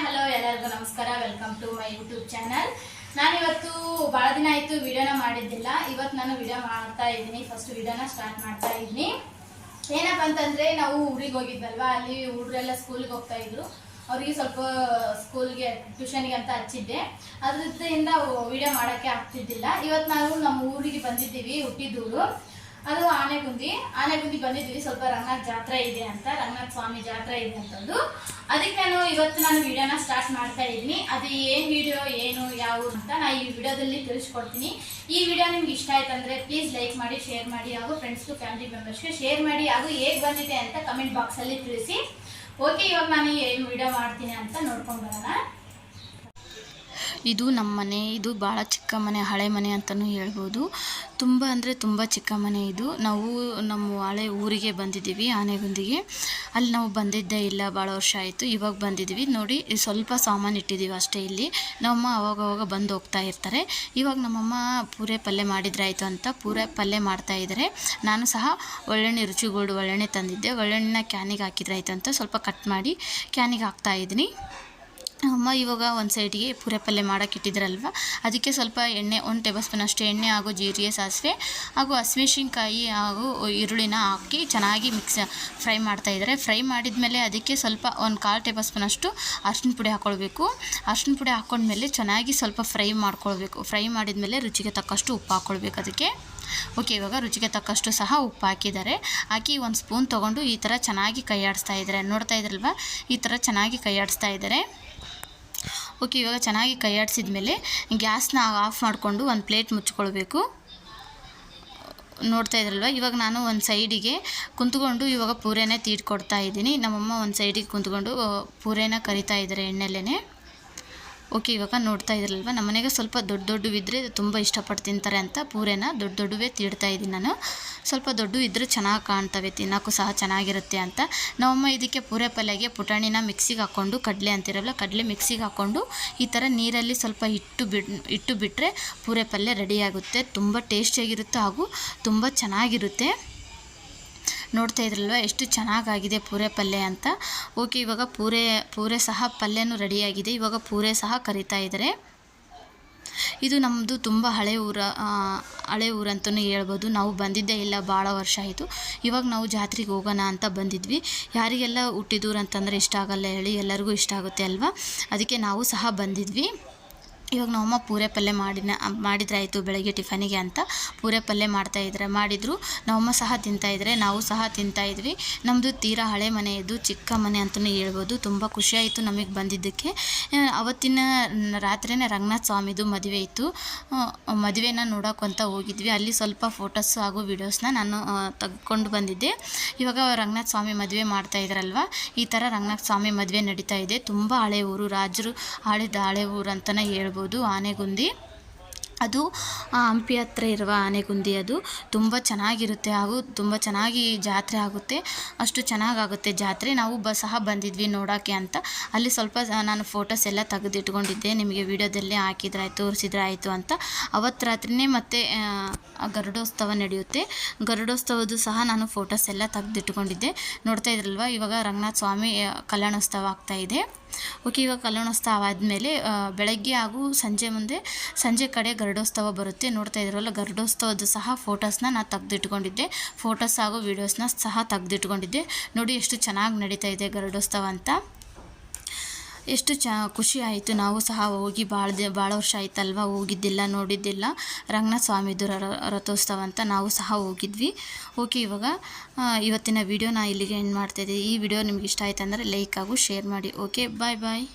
Hello ಎಲ್ಲರಿಗೂ ನಮಸ್ಕಾರ. Welcome to my YouTube channel. ನಾನು ಇವತ್ತು ಭಾಳ ದಿನ ಆಯಿತು ವಿಡಿಯೋನ ಮಾಡಿದ್ದಿಲ್ಲ. ಇವತ್ತು ನಾನು ವಿಡಿಯೋ ಮಾಡ್ತಾ ಇದ್ದೀನಿ. ಫಸ್ಟ್ ವಿಡಿಯೋನ ಸ್ಟಾರ್ಟ್ ಮಾಡ್ತಾ ಇದ್ದೀನಿ. ಏನಪ್ಪ ಅಂತಂದರೆ ನಾವು ಊರಿಗೆ ಹೋಗಿದ್ವಲ್ವಾ, ಅಲ್ಲಿ ಹುಡುಗರೆಲ್ಲ ಸ್ಕೂಲ್ಗೆ ಹೋಗ್ತಾ ಇದ್ರು. ಅವರಿಗೆ ಸ್ವಲ್ಪ ಸ್ಕೂಲ್ಗೆ ಟ್ಯೂಷನ್ಗೆ ಅಂತ ಹಚ್ಚಿದ್ದೆ. ಅದರಿಂದ ವಿಡಿಯೋ ಮಾಡೋಕ್ಕೆ ಆಗ್ತಿದ್ದಿಲ್ಲ. ಇವತ್ತು ನಾವು ನಮ್ಮ ಊರಿಗೆ ಬಂದಿದ್ದೀವಿ, ಹುಟ್ಟಿದೂರು. ಅದು ಆನೆಗುಂದಿ ಬಂದಿದ್ವಿ. ಸ್ವಲ್ಪ ರಂಗನಾಥ ಜಾತ್ರೆ ಇದೆ ಅಂತ, ರಂಗನಾಥ ಸ್ವಾಮಿ ಜಾತ್ರೆ ಇದೆ ಅಂತಂದು. ಅದಕ್ಕೆ ಇವತ್ತು ನಾನು ವಿಡಿಯೋನ ಸ್ಟಾರ್ಟ್ ಮಾಡ್ತಾ ಇದ್ದೀನಿ. ಅದು ಏನು ವಿಡಿಯೋ ಏನು ಯಾವ ಅಂತ ನಾನು ಈ ವಿಡಿಯೋದಲ್ಲಿ ತಿಳಿಸ್ಕೊಡ್ತೀನಿ. ಈ ವಿಡಿಯೋ ನಿಮ್ಗೆ ಇಷ್ಟ ಆಯ್ತು ಅಂದರೆ ಪ್ಲೀಸ್ ಲೈಕ್ ಮಾಡಿ, ಶೇರ್ ಮಾಡಿ, ಹಾಗೂ ಫ್ರೆಂಡ್ಸ್ಗೂ ಫ್ಯಾಮಿಲಿ ಮೆಂಬರ್ಸ್ಗೆ ಶೇರ್ ಮಾಡಿ, ಹಾಗೂ ಹೇಗೆ ಬಂದಿದೆ ಅಂತ ಕಮೆಂಟ್ ಬಾಕ್ಸಲ್ಲಿ ತಿಳಿಸಿ. ಓಕೆ, ಇವಾಗ ನಾನು ಏನು ವಿಡಿಯೋ ಮಾಡ್ತೀನಿ ಅಂತ ನೋಡ್ಕೊಂಡು ಬರೋಣ. ಇದು ನಮ್ಮ ಮನೆ. ಇದು ಭಾಳ ಚಿಕ್ಕ ಮನೆ, ಹಳೆ ಮನೆ ಅಂತಲೂ ಹೇಳ್ಬೋದು. ತುಂಬ ಅಂದರೆ ತುಂಬ ಚಿಕ್ಕ ಮನೆ ಇದು. ನಾವು ನಮ್ಮ ಹಳೆ ಊರಿಗೆ ಬಂದಿದ್ದೀವಿ, ಆನೆಗುಂದಿಗೆ. ಅಲ್ಲಿ ನಾವು ಬಂದಿದ್ದೇ ಇಲ್ಲ, ಭಾಳ ವರ್ಷ ಆಯಿತು. ಇವಾಗ ಬಂದಿದ್ದೀವಿ. ನೋಡಿ, ಸ್ವಲ್ಪ ಸಾಮಾನು ಇಟ್ಟಿದ್ದೀವಿ ಅಷ್ಟೇ. ಇಲ್ಲಿ ನಮ್ಮಮ್ಮ ಅವಾಗವಾಗ ಬಂದು ಹೋಗ್ತಾ ಇರ್ತಾರೆ. ಇವಾಗ ನಮ್ಮಮ್ಮ ಪೂರೆ ಪಲ್ಯ ಮಾಡಿದ್ರಾಯ್ತು ಅಂತ ಪೂರೆ ಪಲ್ಯ ಮಾಡ್ತಾಯಿದ್ದಾರೆ. ನಾನು ಸಹ ಒಳ್ಳೆಣ್ಣೆ, ರುಚಿಗೋಲ್ಡ್ ಒಳ್ಳೆಣ್ಣೆ ತಂದಿದ್ದೆ. ಒಳ್ಳೆಣ್ಣೆನ ಕ್ಯಾನಿಗೆ ಹಾಕಿದ್ರಾಯ್ತು ಅಂತ ಸ್ವಲ್ಪ ಕಟ್ ಮಾಡಿ ಕ್ಯಾನಿಗೆ ಹಾಕ್ತಾಯಿದ್ದೀನಿ. ಅಮ್ಮ ಇವಾಗ ಒಂದು ಸೈಡಿಗೆ ಪೂರೆ ಪಲ್ಯ ಮಾಡೋಕ್ಕೆ ಇಟ್ಟಿದ್ರಲ್ವ, ಅದಕ್ಕೆ ಸ್ವಲ್ಪ ಎಣ್ಣೆ, 1 ಟೇಬಲ್ ಸ್ಪೂನ್ ಅಷ್ಟು ಎಣ್ಣೆ ಹಾಗೂ ಜೀರಿಗೆ, ಸಾಸಿವೆ ಹಾಗೂ ಹಸಿಮೆಣ್ಸಿನ್ಕಾಯಿ ಹಾಗೂ ಈರುಳ್ಳಿನ ಹಾಕಿ ಚೆನ್ನಾಗಿ ಫ್ರೈ ಮಾಡ್ತಾಯಿದ್ದಾರೆ. ಫ್ರೈ ಮಾಡಿದ ಮೇಲೆ ಅದಕ್ಕೆ ಸ್ವಲ್ಪ 1/4 ಟೇಬಲ್ ಸ್ಪೂನ್ ಅಷ್ಟು ಅರಿಶಿನ ಪುಡಿ ಹಾಕ್ಕೊಳ್ಬೇಕು. ಅರಿಶಿನ ಪುಡಿ ಹಾಕ್ಕೊಂಡ್ಮೇಲೆ ಚೆನ್ನಾಗಿ ಸ್ವಲ್ಪ ಫ್ರೈ ಮಾಡ್ಕೊಳ್ಬೇಕು. ಫ್ರೈ ಮಾಡಿದ ಮೇಲೆ ರುಚಿಗೆ ತಕ್ಕಷ್ಟು ಉಪ್ಪು ಹಾಕ್ಕೊಳ್ಬೇಕು ಅದಕ್ಕೆ. ಓಕೆ, ಇವಾಗ ರುಚಿಗೆ ತಕ್ಕಷ್ಟು ಸಹ ಉಪ್ಪು ಹಾಕಿದ್ದಾರೆ. ಹಾಕಿ 1 ಸ್ಪೂನ್ ತೊಗೊಂಡು ಈ ಥರ ಚೆನ್ನಾಗಿ ಕೈ ಆಡಿಸ್ತಾ ಇದ್ದಾರೆ. ನೋಡ್ತಾ ಇದ್ರಲ್ವ, ಈ ಥರ ಚೆನ್ನಾಗಿ ಕೈ ಆಡಿಸ್ತಾ ಇದ್ದಾರೆ. ಓಕೆ, ಇವಾಗ ಚೆನ್ನಾಗಿ ಕೈ ಆಡಿಸಿದ ಮೇಲೆ ಗ್ಯಾಸ್ನ ಆಫ್ ಮಾಡಿಕೊಂಡು ಒಂದು ಪ್ಲೇಟ್ ಮುಚ್ಕೊಳ್ಬೇಕು. ನೋಡ್ತಾ ಇದ್ರಲ್ವ, ಇವಾಗ ನಾನು ಒಂದು ಸೈಡಿಗೆ ಕುಂತ್ಕೊಂಡು ಇವಾಗ ಪೂರೆನೇ ತೀಡ್ಕೊಡ್ತಾ ಇದ್ದೀನಿ. ನಮ್ಮಮ್ಮ ಒಂದು ಸೈಡಿಗೆ ಕುಂತ್ಕೊಂಡು ಪೂರೆನ ಕರಿತಾ ಇದ್ದಾರೆ ಎಣ್ಣೆಲ್ಲೇ. ಓಕೆ, ಇವಾಗ ನೋಡ್ತಾ ಇದ್ರಲ್ವ, ನಮ್ಮನೆಗೆ ಸ್ವಲ್ಪ ದೊಡ್ಡವಿದ್ದರೆ ತುಂಬ ಇಷ್ಟಪಟ್ಟು ತಿಂತಾರೆ ಅಂತ ಪೂರೆನ ದೊಡ್ಡವೇ ತೀಡ್ತಾ ಇದ್ದೀನಿ ನಾನು. ಸ್ವಲ್ಪ ದೊಡ್ಡ ಇದ್ದರೆ ಚೆನ್ನಾಗಿ ಕಾಣ್ತವೆ, ತಿನ್ನೋಕ್ಕೂ ಸಹ ಚೆನ್ನಾಗಿರುತ್ತೆ ಅಂತ. ನಮ್ಮಮ್ಮ ಇದಕ್ಕೆ ಪೂರೆ ಪಲ್ಯಗೆ ಪುಟಾಣಿನ ಮಿಕ್ಸಿಗೆ ಹಾಕ್ಕೊಂಡು, ಕಡಲೆ ಅಂತಿರಲ್ಲ, ಕಡಲೆ ಮಿಕ್ಸಿಗೆ ಹಾಕ್ಕೊಂಡು ಈ ಥರ ನೀರಲ್ಲಿ ಸ್ವಲ್ಪ ಇಟ್ಟು ಬಿಟ್ಟರೆ ಪೂರೆ ಪಲ್ಯ ರೆಡಿಯಾಗುತ್ತೆ. ತುಂಬ ಟೇಸ್ಟಿಯಾಗಿರುತ್ತೆ ಹಾಗೂ ತುಂಬ ಚೆನ್ನಾಗಿರುತ್ತೆ. ನೋಡ್ತಾ ಇದ್ರಲ್ವ ಎಷ್ಟು ಚೆನ್ನಾಗಾಗಿದೆ ಪೂರೆ ಪಲ್ಯ ಅಂತ. ಓಕೆ, ಇವಾಗ ಪೂರೆ ಸಹ ಪಲ್ಯನೂ ರೆಡಿಯಾಗಿದೆ. ಇವಾಗ ಪೂರೆ ಸಹ ಕರಿತಾ ಇದ್ದಾರೆ. ಇದು ನಮ್ಮದು ತುಂಬ ಹಳೆ ಊರು ಅಂತಲೂ ಹೇಳ್ಬೋದು. ನಾವು ಬಂದಿದ್ದೇ ಇಲ್ಲ, ಭಾಳ ವರ್ಷ ಆಯಿತು. ಇವಾಗ ನಾವು ಜಾತ್ರೆಗೆ ಹೋಗೋಣ ಅಂತ ಬಂದಿದ್ವಿ. ಯಾರಿಗೆಲ್ಲ ಹುಟ್ಟಿದೂರು ಅಂತಂದರೆ ಇಷ್ಟ ಆಗಲ್ಲ ಹೇಳಿ, ಎಲ್ಲರಿಗೂ ಇಷ್ಟ ಆಗುತ್ತೆ ಅಲ್ವಾ. ಅದಕ್ಕೆ ನಾವು ಸಹ ಬಂದಿದ್ವಿ. ಇವಾಗ ನಮ್ಮಮ್ಮ ಪೂರೆ ಪಲ್ಯ ಮಾಡಿದ್ರಾಯಿತು ಬೆಳಗ್ಗೆ ಟಿಫನಿಗೆ ಅಂತ ಪೂರೆ ಪಲ್ಯ ಮಾಡಿದರು. ನಮ್ಮಮ್ಮ ಸಹ ತಿಂತಾಯಿದ್ರೆ, ನಾವು ಸಹ ತಿಂತಾಯಿದ್ವಿ. ನಮ್ಮದು ತೀರಾ ಹಳೆ ಮನೆ, ಇದು ಚಿಕ್ಕ ಮನೆ ಅಂತಲೂ ಹೇಳ್ಬೋದು. ತುಂಬ ಖುಷಿಯಾಯಿತು ನಮಗೆ ಬಂದಿದ್ದಕ್ಕೆ. ಅವತ್ತಿನ ರಾತ್ರಿಯೇ ರಂಗನಾಥ ಸ್ವಾಮಿದು ಮದುವೆ ಇತ್ತು. ಮದುವೆನ ನೋಡೋಕೆ ಅಂತ ಹೋಗಿದ್ವಿ. ಅಲ್ಲಿ ಸ್ವಲ್ಪ ಫೋಟೋಸ್ ಹಾಗೂ ವಿಡಿಯೋಸ್ನ ನಾನು ತೆಗೆದುಕೊಂಡು ಬಂದಿದ್ದೆ. ಇವಾಗ ರಂಗನಾಥ ಸ್ವಾಮಿ ಮದುವೆ ಮಾಡ್ತಾಯಿದ್ರಲ್ವ, ಈ ಥರ ರಂಗನಾಥ ಸ್ವಾಮಿ ಮದುವೆ ನಡೀತಾ ಇದೆ. ತುಂಬ ಹಳೆ ಊರು, ರಾಜರು ಆಳಿದ ಹಳೆ ಊರು ಅಂತಲೇ ಹೇಳ್ಬೋದು ಆನೆಗುಂದಿ. ಅದು ಹಂಪಿ ಹತ್ರ ಇರುವ ಆನೆಗುಂದಿ. ಅದು ತುಂಬ ಚೆನ್ನಾಗಿರುತ್ತೆ ಹಾಗೂ ತುಂಬ ಚೆನ್ನಾಗಿ ಜಾತ್ರೆ ಆಗುತ್ತೆ. ಅಷ್ಟು ಚೆನ್ನಾಗಾಗುತ್ತೆ ಜಾತ್ರೆ. ನಾವು ಸಹ ಬಂದಿದ್ವಿ ನೋಡೋಕ್ಕೆ ಅಂತ. ಅಲ್ಲಿ ಸ್ವಲ್ಪ ನಾನು ಫೋಟೋಸ್ ಎಲ್ಲ ತೆಗೆದಿಟ್ಕೊಂಡಿದ್ದೆ. ನಿಮಗೆ ವೀಡಿಯೋದಲ್ಲೇ ತೋರಿಸಿದ್ರೆ ಆಯಿತು ಅಂತ. ಅವತ್ತು ರಾತ್ರಿಯೇ ಮತ್ತೆ ಗರುಡೋತ್ಸವ ನಡೆಯುತ್ತೆ. ಗರುಡೋತ್ಸವದ್ದು ಸಹ ನಾನು ಫೋಟೋಸ್ ಎಲ್ಲ ತೆಗೆದಿಟ್ಕೊಂಡಿದ್ದೆ. ನೋಡ್ತಾ ಇದ್ರಲ್ವ, ಇವಾಗ ರಂಗನಾಥ ಸ್ವಾಮಿ ಕಲ್ಯಾಣೋತ್ಸವ ಆಗ್ತಾಯಿದೆ. ಓಕೆ, ಇವಾಗ ಕಲ್ಯಾಣೋತ್ಸವ ಆದಮೇಲೆ ಬೆಳಗ್ಗೆ ಹಾಗೂ ಸಂಜೆ ಕಡೆ ಗರುಡೋತ್ಸವ ಬರುತ್ತೆ. ನೋಡ್ತಾ ಇದ್ರಲ್ಲ, ಗರುಡೋತ್ಸವದ್ದು ಸಹ ಫೋಟೋಸ್ನ ನಾನು ತೆಗೆದಿಟ್ಕೊಂಡಿದ್ದೆ. ಫೋಟೋಸ್ ಹಾಗೂ ವೀಡಿಯೋಸ್ನ ಸಹ ತೆಗೆದಿಟ್ಕೊಂಡಿದ್ದೆ. ನೋಡಿ ಎಷ್ಟು ಚೆನ್ನಾಗಿ ನಡೀತಾ ಇದೆ ಗರುಡೋತ್ಸವ ಅಂತ. ಎಷ್ಟು ಖುಷಿ ಆಯಿತು. ನಾವು ಸಹ ಹೋಗಿ ಭಾಳ ವರ್ಷ ಆಯ್ತಲ್ವ, ಹೋಗಿದ್ದಿಲ್ಲ, ನೋಡಿದ್ದಿಲ್ಲ. ರಂಗನಾಥ ಸ್ವಾಮಿದು ರಥೋತ್ಸವ ಅಂತ ನಾವು ಸಹ ಹೋಗಿದ್ವಿ. ಓಕೆ, ಇವಾಗ ಇವತ್ತಿನ ವಿಡಿಯೋ ನಾನು ಇಲ್ಲಿಗೆ ಎಂಡ್ ಮಾಡ್ತಾಯಿದ್ದೆ. ಈ ವಿಡಿಯೋ ನಿಮ್ಗೆ ಇಷ್ಟ ಆಯ್ತು ಅಂದರೆ ಲೈಕ್ ಹಾಗೂ ಶೇರ್ ಮಾಡಿ. ಓಕೆ, ಬಾಯ್.